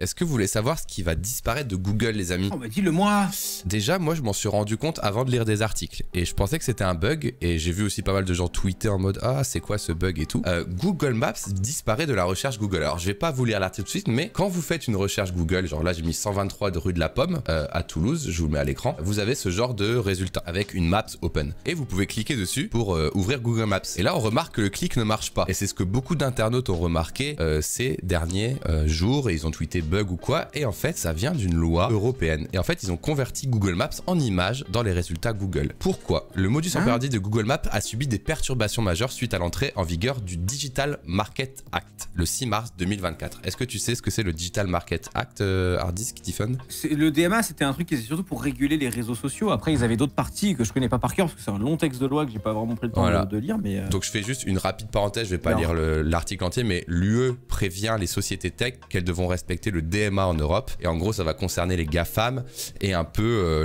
Est-ce que vous voulez savoir ce qui va disparaître de Google, les amis? Oh bah dis-le-moi. Déjà, moi je m'en suis rendu compte avant de lire des articles et je pensais que c'était un bug et j'ai vu aussi pas mal de gens tweeter en mode ah c'est quoi ce bug et tout. Google Maps disparaît de la recherche Google. Alors je vais pas vous lire l'article tout de suite, mais quand vous faites une recherche Google, genre là j'ai mis 123 de rue de la Pomme à Toulouse, je vous le mets à l'écran, vous avez ce genre de résultat avec une Maps open et vous pouvez cliquer dessus pour ouvrir Google Maps. Et là on remarque que le clic ne marche pas et c'est ce que beaucoup d'internautes ont remarqué ces derniers jours et ils ont tweeté bug ou quoi, et en fait ça vient d'une loi européenne et en fait ils ont converti Google Maps en images dans les résultats Google. Pourquoi? Le modus operandi de Google Maps a subi des perturbations majeures suite à l'entrée en vigueur du Digital Market Act le 6 mars 2024. Est-ce que tu sais ce que c'est le Digital Market Act, Hardisk, Tiffon? Le DMA, c'était un truc qui était surtout pour réguler les réseaux sociaux. Après, ils avaient d'autres parties que je connais pas par cœur parce que c'est un long texte de loi que j'ai pas vraiment pris le temps de lire. Mais Donc je fais juste une rapide parenthèse, je vais pas lire l'article entier, mais l'UE prévient les sociétés tech qu'elles devront respecter le DMA en Europe. Et en gros, ça va concerner les GAFAM et un peu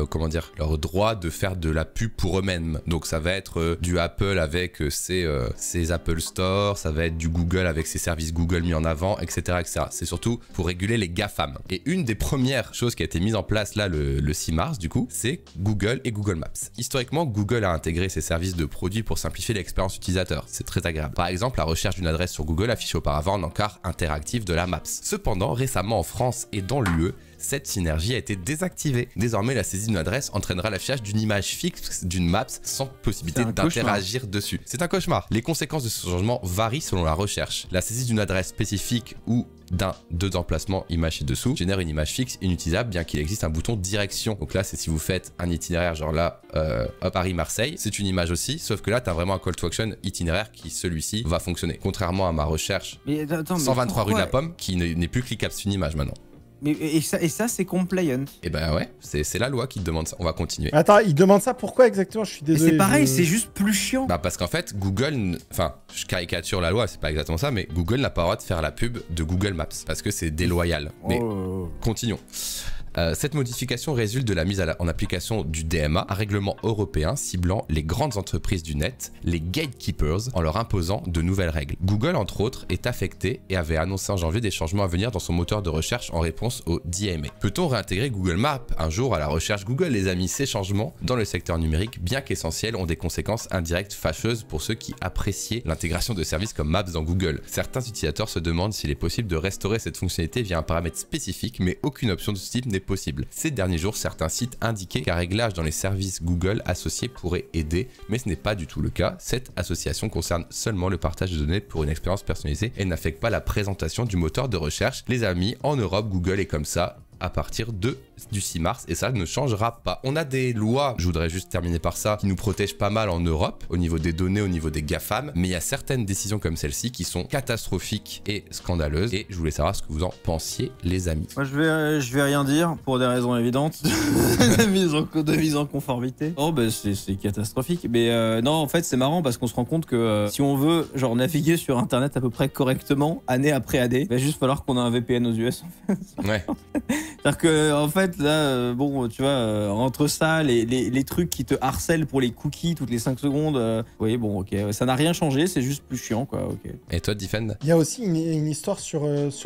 comment dire, leur droit de faire de la pub pour eux-mêmes. Donc ça va être du Apple avec ses Apple Store, ça va être du Google avec ses services Google mis en avant, etc. etc. C'est surtout pour réguler les GAFAM. Et une des premières choses qui a été mise en place là le 6 mars du coup, c'est Google et Google Maps. Historiquement, Google a intégré ses services de produits pour simplifier l'expérience utilisateur. C'est très agréable. Par exemple, la recherche d'une adresse sur Google affichait auparavant un encart interactif de la Maps. Cependant, récemment en France et dans l'UE, cette synergie a été désactivée. Désormais, la saisie d'une adresse entraînera l'affichage d'une image fixe d'une map sans possibilité d'interagir dessus. C'est un cauchemar. Les conséquences de ce changement varient selon la recherche. La saisie d'une adresse spécifique ou deux emplacements image ci-dessous génère une image fixe inutilisable bien qu'il existe un bouton direction. Donc là, c'est si vous faites un itinéraire genre là, Paris-Marseille, c'est une image aussi, sauf que là, tu as vraiment un call to action itinéraire qui, celui-ci, va fonctionner. Contrairement à ma recherche 123 rue de la Pomme qui n'est plus cliquable sur une image maintenant. Et ça c'est compliant. Et ben ouais, c'est la loi qui te demande ça. On va continuer. Attends, il demande ça pourquoi exactement? Je suis désolé. C'est pareil, c'est juste plus chiant. Bah parce qu'en fait, Google, enfin, je caricature la loi, c'est pas exactement ça, mais Google n'a pas le droit de faire la pub de Google Maps parce que c'est déloyal. Mais continuons. Cette modification résulte de la mise en application du DMA, un règlement européen ciblant les grandes entreprises du net, les gatekeepers, en leur imposant de nouvelles règles. Google, entre autres, est affecté et avait annoncé en janvier des changements à venir dans son moteur de recherche en réponse au DMA. Peut-on réintégrer Google Maps un jour à la recherche Google, les amis? Ces changements dans le secteur numérique, bien qu'essentiels, ont des conséquences indirectes fâcheuses pour ceux qui appréciaient l'intégration de services comme Maps dans Google. Certains utilisateurs se demandent s'il est possible de restaurer cette fonctionnalité via un paramètre spécifique, mais aucune option de ce type n'est possible. Ces derniers jours, certains sites indiquaient qu'un réglage dans les services Google associés pourrait aider, mais ce n'est pas du tout le cas. Cette association concerne seulement le partage de données pour une expérience personnalisée et n'affecte pas la présentation du moteur de recherche. Les amis, en Europe, Google est comme ça à partir du 6 mars et ça ne changera pas. On a des lois, je voudrais juste terminer par ça, qui nous protègent pas mal en Europe au niveau des données, au niveau des GAFAM, mais il y a certaines décisions comme celle-ci qui sont catastrophiques et scandaleuses et je voulais savoir ce que vous en pensiez, les amis. Moi je vais rien dire pour des raisons évidentes de mise en conformité. Oh bah c'est catastrophique, mais non en fait c'est marrant parce qu'on se rend compte que si on veut genre naviguer sur internet à peu près correctement année après année, il va juste falloir qu'on ait un VPN aux US en fait. Ouais. C'est-à-dire que en fait là, bon tu vois, entre ça, les trucs qui te harcèlent pour les cookies toutes les 5 secondes, oui bon ok, ça n'a rien changé, c'est juste plus chiant quoi, ok. Et toi Defend? Il y a aussi une histoire sur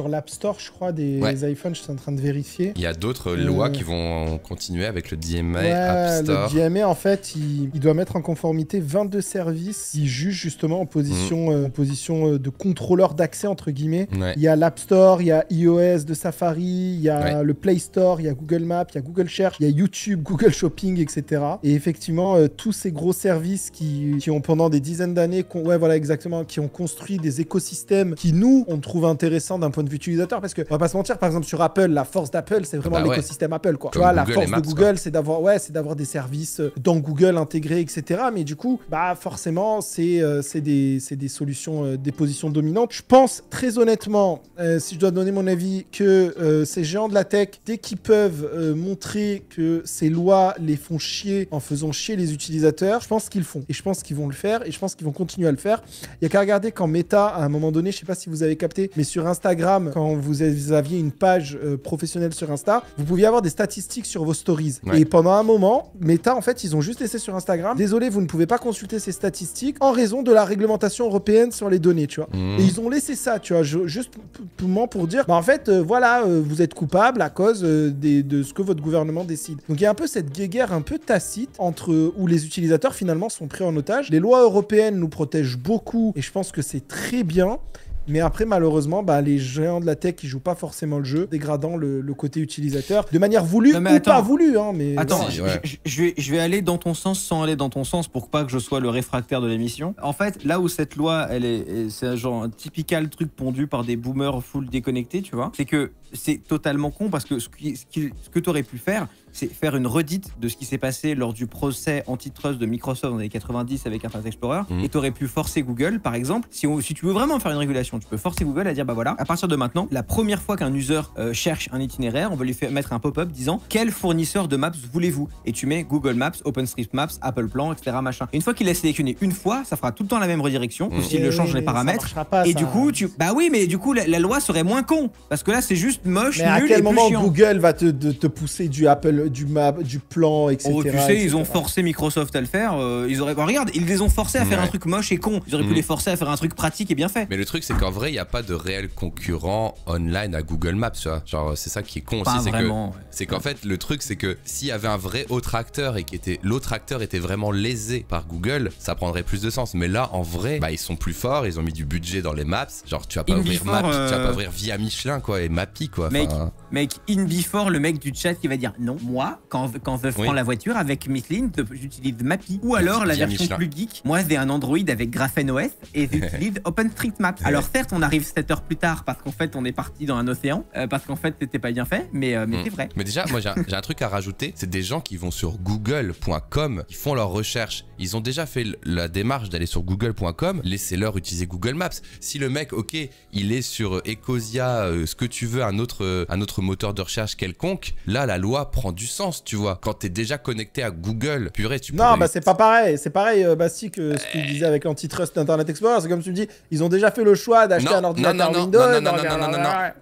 l'App Store, je crois, des iPhones, je suis en train de vérifier. Il y a d'autres lois qui vont continuer avec le DMA App Store. Le DMA en fait, il doit mettre en conformité 22 services qui jugent justement en position, position de contrôleur d'accès entre guillemets. Ouais. Il y a l'App Store, il y a iOS de Safari, il y a le Play Store, il y a Google Maps, il y a Google Search, il y a YouTube, Google Shopping, etc. Et effectivement, tous ces gros services qui ont pendant des dizaines d'années, qui ont construit des écosystèmes qui nous, on trouve intéressants d'un point de vue utilisateur, parce que on va pas se mentir, par exemple sur Apple, la force d'Apple, c'est vraiment l'écosystème Apple, quoi. Tu vois, la force de Google, c'est d'avoir des services dans Google intégrés, etc. Mais du coup, bah forcément, c'est des solutions, des positions dominantes. Je pense très honnêtement, si je dois donner mon avis, que ces géants de la tech tech, dès qu'ils peuvent montrer que ces lois les font chier en faisant chier les utilisateurs, je pense qu'ils le font. Et je pense qu'ils vont le faire et je pense qu'ils vont continuer à le faire. Il n'y a qu'à regarder quand Meta, à un moment donné, je sais pas si vous avez capté, mais sur Instagram, quand vous aviez une page professionnelle sur Insta, vous pouviez avoir des statistiques sur vos stories. Ouais. Et pendant un moment, Meta, en fait, ils ont juste laissé sur Instagram, désolé, vous ne pouvez pas consulter ces statistiques en raison de la réglementation européenne sur les données, tu vois. Et ils ont laissé ça, tu vois, juste pour dire, bah en fait, voilà, vous êtes coupable à cause de ce que votre gouvernement décide. Donc il y a un peu cette guéguerre un peu tacite entre où les utilisateurs finalement sont pris en otage. Les lois européennes nous protègent beaucoup et je pense que c'est très bien. Mais après, malheureusement, bah, les géants de la tech, ils jouent pas forcément le jeu, dégradant le côté utilisateur de manière voulue ou pas voulue. Hein, mais attends, je vais aller dans ton sens sans aller dans ton sens pour pas que je sois le réfractaire de l'émission. En fait, là où cette loi, c'est un genre un typical truc pondu par des boomers full déconnectés, tu vois, c'est que c'est totalement con parce que ce que tu aurais pu faire, c'est faire une redite de ce qui s'est passé lors du procès antitrust de Microsoft dans les années 90 avec Internet Explorer. Et tu aurais pu forcer Google, par exemple, si tu veux vraiment faire une régulation, tu peux forcer Google à dire, bah voilà, à partir de maintenant, la première fois qu'un user cherche un itinéraire, on va lui mettre un pop-up disant quel fournisseur de maps voulez-vous? Et tu mets Google Maps, OpenStreetMaps, Apple Plan, etc. machin. Et une fois qu'il a sélectionné une fois, ça fera tout le temps la même redirection, ou s'il le change les paramètres. Pas, et ça. Du coup, bah oui, mais du coup, la loi serait moins con. Parce que là, c'est juste moche, mais nul à quel et moment plus chiant. Google va te pousser du Apple, du map, du plan, etc. Oh, tu sais, ils ont forcé Microsoft à le faire. Ils auraient. Bah, regarde, ils les ont forcés à faire un truc moche et con. Ils auraient pu les forcer à faire un truc pratique et bien fait. Mais le truc, c'est qu'en vrai, il n'y a pas de réel concurrent online à Google Maps, tu vois. Genre, c'est ça qui est con pas aussi. Vraiment, c'est qu'en fait, le truc, c'est que s'il y avait un vrai autre acteur et l'autre acteur était vraiment lésé par Google, ça prendrait plus de sens. Mais là, en vrai, bah, ils sont plus forts, ils ont mis du budget dans les maps. Genre, tu vas pas ouvrir Maps, tu vas pas ouvrir Via Michelin, quoi, et Mappy, quoi. Mec, in before, le mec du chat qui va dire non, moi, quand je prends la voiture avec Michelin, j'utilise Mappy. Ou alors la version plus geek, moi j'ai un Android avec GrapheneOS et j'utilise OpenStreetMaps. Alors certes, on arrive 7 heures plus tard parce qu'en fait, on est parti dans un océan, parce qu'en fait, c'était pas bien fait, mais c'est vrai. Mais déjà, moi j'ai un truc à rajouter, c'est des gens qui vont sur google.com, ils font leurs recherches, ils ont déjà fait la démarche d'aller sur google.com, laissez-leur utiliser Google Maps. Si le mec, ok, il est sur Ecosia, ce que tu veux, un autre moteur de recherche quelconque, là la loi prend du sens, tu vois. Quand t'es déjà connecté à Google, purée, tu peux. Non, bah c'est pas pareil. C'est pareil, Basti, que ce qu'il disait avec l'antitrust d'Internet Explorer. C'est comme tu me dis, ils ont déjà fait le choix d'acheter un ordinateur Windows. Non,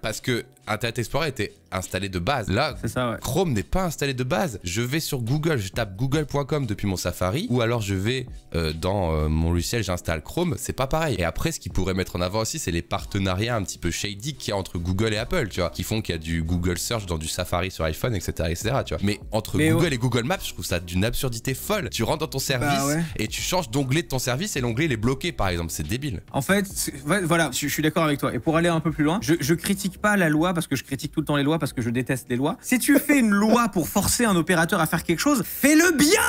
parce que Internet Explorer était installé de base. Là, ça, ouais. Chrome n'est pas installé de base. Je vais sur Google, je tape google.com depuis mon Safari, ou alors je vais dans mon logiciel, j'installe Chrome, c'est pas pareil. Et après, ce qu'ils pourraient mettre en avant aussi, c'est les partenariats un petit peu shady qu'il y a entre Google et Apple, tu vois, qui font qu'il y a du Google Search dans du Safari sur iPhone, etc., tu vois. Mais entre Google et Google Maps, je trouve ça d'une absurdité folle. Tu rentres dans ton service et tu changes d'onglet de ton service et l'onglet il est bloqué, par exemple. C'est débile. En fait, voilà, je suis d'accord avec toi. Et pour aller un peu plus loin, je critique pas la loi parce que je critique tout le temps les lois parce que je déteste les lois. Si tu fais une loi pour forcer un opérateur à faire quelque chose, fais-le bien.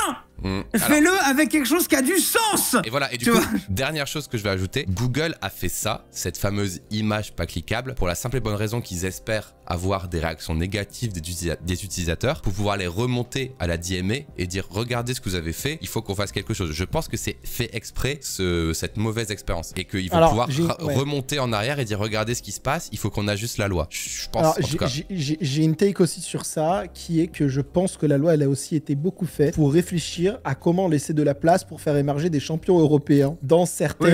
Fais-le avec quelque chose qui a du sens. Et voilà, et du coup, dernière chose que je vais ajouter, Google a fait ça, cette fameuse image pas cliquable, pour la simple et bonne raison qu'ils espèrent avoir des réactions négatives des utilisateurs pour pouvoir les remonter à la DMA et dire regardez ce que vous avez fait, il faut qu'on fasse quelque chose. Je pense que c'est fait exprès cette mauvaise expérience et qu'ils vont pouvoir remonter en arrière et dire regardez ce qui se passe, il faut qu'on ajuste la loi. Je pense. Alors, en tout cas. J'ai une take aussi sur ça qui est que je pense que la loi elle a aussi été beaucoup faite pour réfléchir à comment laisser de la place pour faire émerger des champions européens dans certains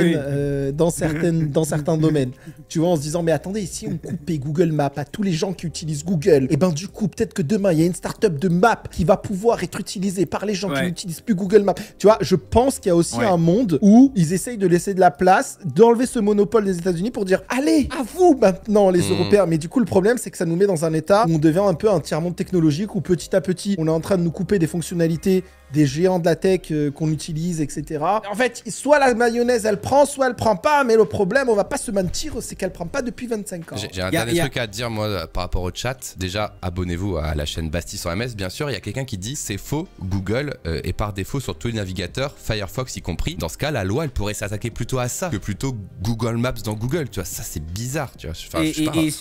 domaines. Tu vois, en se disant mais attendez, si on coupait Google Maps à tous les gens qui utilisent Google, et ben du coup peut-être que demain il y a une startup de map qui va pouvoir être utilisée par les gens qui n'utilisent plus Google Maps. Tu vois, je pense qu'il y a aussi un monde où ils essayent de laisser de la place, d'enlever ce monopole des États-Unis pour dire allez, à vous maintenant les Européens. Mais du coup le problème c'est que ça nous met dans un état où on devient un peu un tiers-monde technologique où petit à petit on est en train de nous couper des fonctionnalités des géants de la tech qu'on utilise, etc. En fait, soit la mayonnaise elle prend, soit elle prend pas, mais le problème, on va pas se mentir, c'est qu'elle prend pas depuis 25 ans. J'ai un dernier truc à dire, moi, par rapport au chat. Déjà, abonnez-vous à la chaîne Basti sur MS, bien sûr. Il y a quelqu'un qui dit c'est faux, Google est par défaut sur tous les navigateurs, Firefox y compris. Dans ce cas, la loi, elle pourrait s'attaquer plutôt à ça que plutôt Google Maps dans Google. Tu vois, ça c'est bizarre, tu vois. Enfin,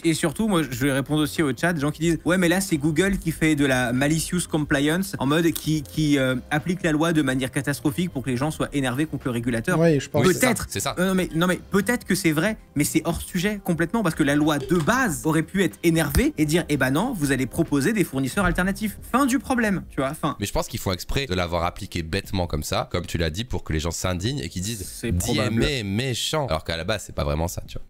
et surtout, moi, je vais répondre aussi au chat, des gens qui disent ouais, mais là, c'est Google qui fait de la malicious compliance en mode qui applique la loi de manière catastrophique pour que les gens soient énervés contre le régulateur. Oui, je pense. Peut-être. C'est ça. Non mais peut-être que c'est vrai, mais c'est hors sujet complètement parce que la loi de base aurait pu être énervée et dire eh ben non, vous allez proposer des fournisseurs alternatifs. Fin du problème, tu vois. Fin. Mais je pense qu'ils font exprès de l'avoir appliqué bêtement comme ça, comme tu l'as dit, pour que les gens s'indignent et qu'ils disent C'est probable. DMA méchant. Alors qu'à la base, c'est pas vraiment ça, tu vois.